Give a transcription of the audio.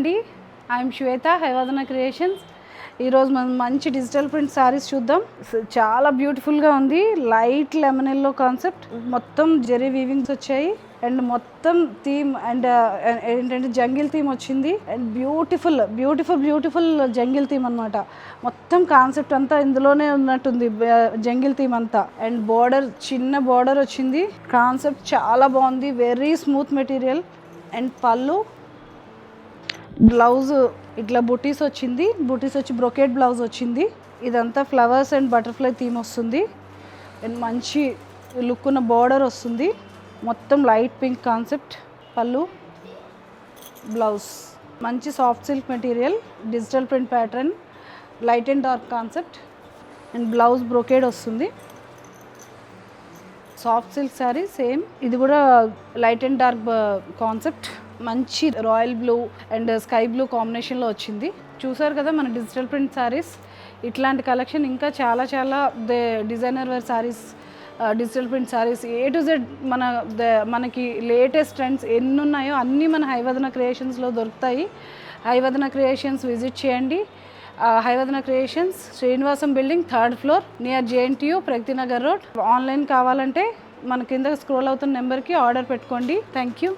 అండి, I'm Shweta, హైవదన creations. ఈరోజు మనం మంచి డిజిటల్ ప్రింట్ శారీస్ చూద్దాం. చాలా బ్యూటిఫుల్గా ఉంది. లైట్ లెమన్ ఎల్లో కాన్సెప్ట్, మొత్తం జెరీ వీవింగ్స్ వచ్చాయి అండ్ మొత్తం థీమ్ అండ్ ఏంటంటే జంగిల్ థీమ్ వచ్చింది and beautiful beautiful beautiful jungle theme అనమాట. మొత్తం కాన్సెప్ట్ అంతా ఇందులోనే ఉన్నట్టుంది, జంగిల్ థీమ్ అంతా. అండ్ బోర్డర్, చిన్న బోర్డర్ వచ్చింది. కాన్సెప్ట్ చాలా బాగుంది, వెరీ స్మూత్ మెటీరియల్. అండ్ పళ్ళు, బ్లౌజ్ ఇట్లా బుటీస్ వచ్చింది, బుటీస్ వచ్చి బ్రొకేట్ బ్లౌజ్ వచ్చింది. ఇదంతా ఫ్లవర్స్ అండ్ బటర్ఫ్లై థీమ్ వస్తుంది అండ్ మంచి లుక్ ఉన్న బోర్డర్ వస్తుంది. మొత్తం లైట్ పింక్ కాన్సెప్ట్. పళ్ళు, బ్లౌజ్ మంచి soft silk material, digital print pattern, light and dark concept and blouse brocade వస్తుంది. సాఫ్ట్ సిల్క్ శారీ సేమ్, ఇది కూడా లైట్ అండ్ డార్క్ కాన్సెప్ట్. మంచి royal blue and sky blue కాంబినేషన్లో వచ్చింది. చూసారు కదా మన డిజిటల్ ప్రింట్ శారీస్. ఇట్లాంటి కలెక్షన్ ఇంకా చాలా చాలా designer wear saris, digital print saris A to Z మనకి లేటెస్ట్ ట్రెండ్స్ ఎన్ని ఉన్నాయో అన్నీ మన హైవదన క్రియేషన్స్లో దొరుకుతాయి. హైవదన క్రియేషన్స్ విజిట్ చేయండి. Haivadana creations, Srinivasam building, 3rd floor, near JNTU, Pragathi Nagar road. Online కావాలంటే మన కింద స్క్రోల్ అవుతున్న నెంబర్కి ఆర్డర్ పెట్టుకోండి. Thank you.